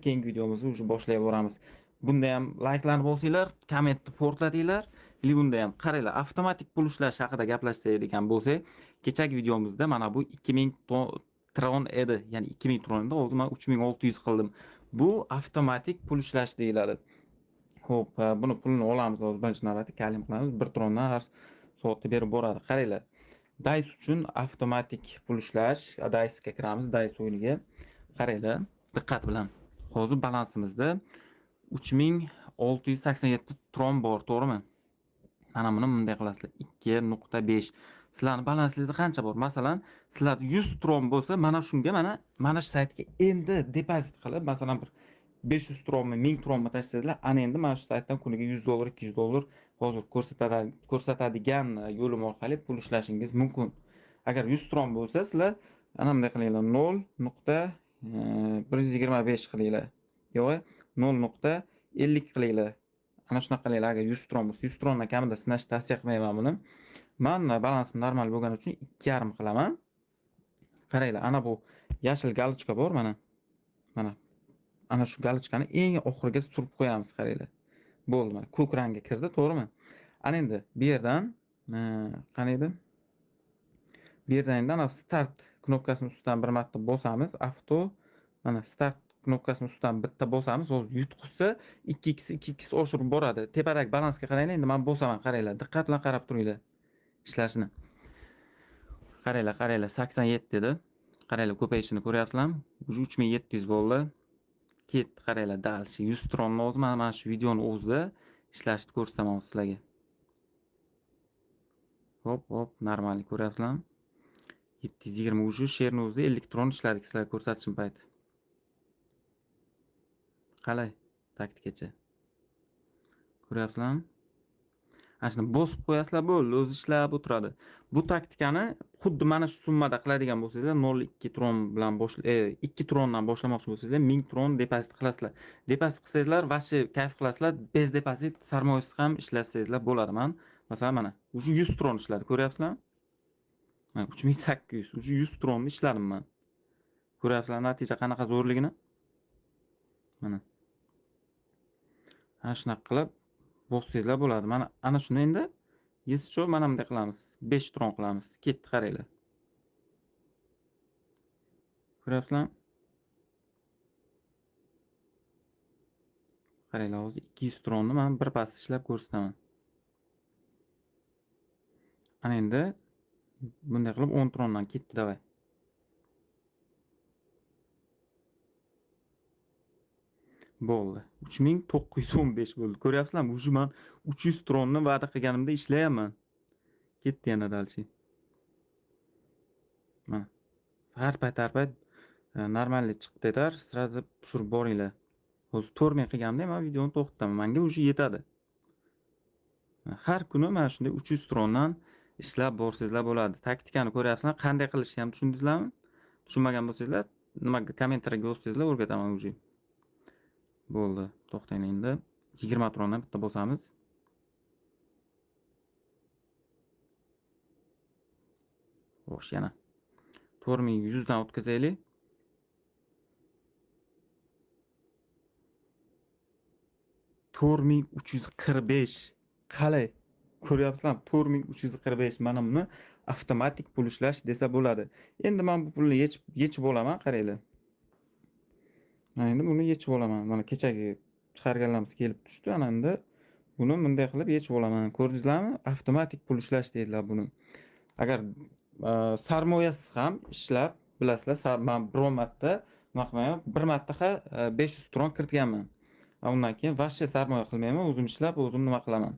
Keyingi videomizni уже boshlayveramiz. Bunda ham layklarni bosinglar, kommentni portlatinglar. Bunda ham qaranglar, avtomatik pul ishlash haqida gaplashadigan bo'lsak, kechagi videomizda mana bu 2000 tron edi. Ya'ni 2000 tronda o'zi men 3600 qildim. Bu avtomatik pul ishlash deyiladi. Xo'p, buni pulini olamiz, hozir birinchi navbatda kalim qilamiz. 1 trondan har soatda berib boradi. Qaranglar. DAIS uchun avtomatik pul ishlash, DAISga kiramiz, DAIS o'yiniga. Qaranglar, diqqat bilan. Hozir balansimizda 3687 tron bor, to'g'rimi? Mana buni bunday qilasizlar. 2.5. Sizlarning balansingizda qancha bor? Masalan, sizlarda 100 tron bo'lsa, mana shunga mana shu saytga endi depozit qilib, masalan bir 500 tronmi, 1000 tronmi tashlasanglar, ana endi mana shu saytdan kuniga 100 dollar, 200 dollar hozir ko'rsatadigan yo'lim orqali pul ishlashingiz mumkin. Agar 100 tron bo'lsa, sizlar ana bunday qilinglar, 0.125 qilinglar. Yo'q, 0.50 qilinglar. Ana shunaqa qilinglar. Agar 100 tron bo'lsa, 100 trondan kamida sinashni tavsiya qilmayman buni. Men balansim normal bo'lgani uchun 2,5 qilaman. Qaranglar, ana bu yashil galochka bor mana. Mana. Ana shu galochkani eng oxiriga surib qo'yamiz, qaranglar. Bo'ldi, mana ko'k rangga kirdi, to'g'rimi? Ana endi bu yerdan qani edi? Bu yerdan start knopkasini ustidan bir marta bosamiz, avto mana start knopkasini ustidan bitta bosamiz, hozir yutqizsa 2x 2x oshirib boradi. Tepadagi balansga qaranglar, endi men bosaman, qaranglar. Diqqat bilan qarab turinglar ishlashini. Qaranglar, 87 dedi. Qaranglar, ko'payishini ko'ryapsizlarmi? 3700 bo'ldi. Ketdi, qaranglar, dalshi 100 tron lozim. Mana shu videoni o'zida ishlashni ko'rsataman sizlarga. Hop, normal ko'ryapsizlarmi? 720 уже sherni o'zida 50 tron ishladik sizlarga ko'rsatishim payti. Qalay, taktikacha. Ko'ryapsizlarmi? Ana shuni bosib qo'yasizlar, bo'ldi, o'zi ishlab o'tiradi. Bu taktikani xuddi mana shu summada qiladigan bo'lsangizlar, 0.2 tron bilan 2 trondan boshlamoqchi bo'lsangizlar, 1000 tron depozit qilasizlar. Depozit qilsangizlar, vashi kayf qilasizlar, bez depozit sarmoyasiz ham ishlasangizlar bo'ladi. Men masalan mana shu 100 tron ishladi, ko'ryapsizlarmi? Mana 3800, shu 100 tronni ishladim men. Ko'ryapsizlar natija qanaqa zo'rligini? Mana. Ana shunaqa qilib bossangizlar bo'ladi. Mana ana shuni endi yesicho mana bunday qilamiz. 5 tron qilamiz. Ketdi, qaranglar. Ko'ryapsizlarmi? Qaranglar, hozir 200 tronni men bir pas ishlab ko'rsataman. Ana endi bunday qilib 10 trondan ketdi, davay. Bo'ldi. 3915 bo'ldi. Ko'ryapsizlarmi? Ujum men 300 tronni va'da qilganimda ishlayapman. Ketdi yana dalchi. Mana. Har payt normallik chiqib ketar, sразу tushirib boringlar. Hozir 4000 qilganimda men videoni to'xtataman. Menga уже yetadi. Har kuni mana shunday 300 trondan ishlab borsangizlar bo'ladi. Taktikani ko'ryapsizlar, qanday qilishni ham tushundingizlarmi? Tushunmagan bo'lsangizlar, nimaga kommentariyaga yozsangizlar o'rgataman уже. Bo'ldi. To'xtang endi. 20 trondan bitta bosamiz. Xo'sh, yana 4100 dan o'tkazaylik. Torming 345. Qalay? Ko'ryapsizlarmi? Torming 345. Mana buni avtomatik pul ishlash desa bo'ladi. Endi men bu pulni yechib olaman, qaranglar. Mana endi buni yechib olaman. Mana kechagi chiqarganlarimiz kelib tushdi. Ana endi buni bunday qilib yechib olaman. Ko'rdingizlarmi? Avtomatik pul ishlash deydilar buni. Agar sarmoyasiz ham ishlab bilasizlar, men bir marta nima qilmayman, bir marta 500 tron kiritganman. Undan keyin vashcha sarmoya qilmayman, o'zim ishlab, o'zim nima qilaman.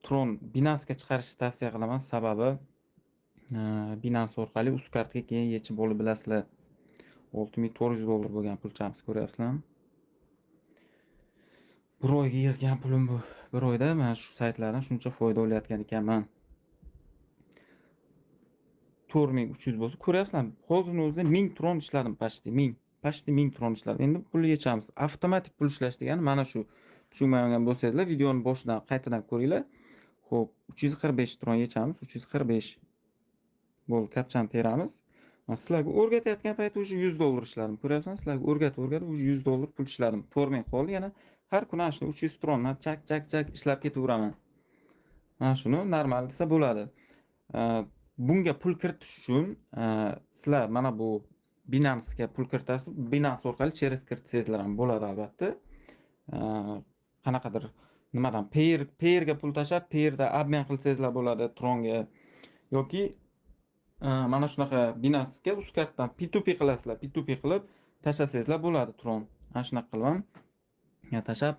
Tron Binance'ga chiqarishni tavsiya qilaman, sababi Binance orqali uz kartaga keyin yechib olib bilasizlar. 6400 dollar bo'lgan pulchamiz, ko'ryapsizlarmi? Bir oyga yig'gan pulim bu. Bir oyda men shu saytlardan shuncha foyda olayotgan ekanman. 4300 bo'lsa, ko'ryapsizlarmi? Hozirning o'zida 1000 tron ishladim, pashti 1000 tron ishladim. Endi pulni yechamiz. Avtomatik pul ishlash degani mana shu. Tushunmagan bo'lsangizlar, videoni boshidan qaytadan ko'ringlar. Xo'p, 345 tron yechamiz, 345. Bo'ldi, kapchani teramiz. Sizlarga o'rgatayotgan payti уже $100 ishladim. Ko'ryapsizmi? Sizlarga o'rgatib уже $100 pul ishladim. To'rming qoldi yana. Har kuni ana shu 300 trondan chak ishlab ketaveraman. Mana shuni normal desa bo'ladi. Bunga pul kiritish uchun sizlar mana bu Binance'ga pul kiritasiz. Binance orqali через kiritsangizlar ham bo'ladi albatta. Qanaqadir nimadan Payrga pul tashlab, Payrda обмен qilsangizlar bo'ladi Tronga yoki mana shunaqa Binance'ga uz kartadan P2P qilasizlar. P2P qilib tashlasangizlar bo'ladi Tron. Mana shunaqa qilib ham tashlab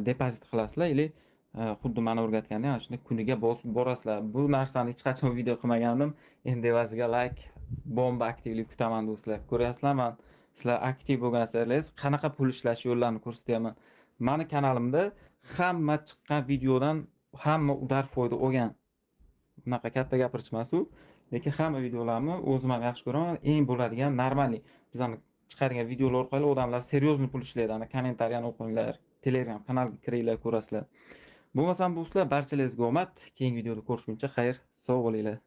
depozit qilasizlar или xuddi mana o'rgatgandek ana shunday kuniga bosib borasizlar. Bu narsani hech qachon video qilmagandim. Endi evaziga like, bomba aktivlik kutaman do'stlar. Ko'ryapsizlarmi? Sizlar aktiv bo'lgansiz, qanaqa pul ishlash yo'llarini ko'rsatyapman. Mani kanalimda hamma chiqqan videodan hamma udar foyda olgan. Bunaqa katta gapirish emas u, lekin hamma videolarni o'zim ham yaxshi ko'raman. Eng bo'ladigan normalniy bizani chiqargan videolar orqali odamlar seryozni pul ishlaydi. Ana kommentariyani o'qinglar, Telegram kanalga kiringlar, ko'rasizlar. Bo'lmasam do'stlar, barchalaringizga omad. Keyingi videoda ko'rishguncha xayr, sog' bo'linglar.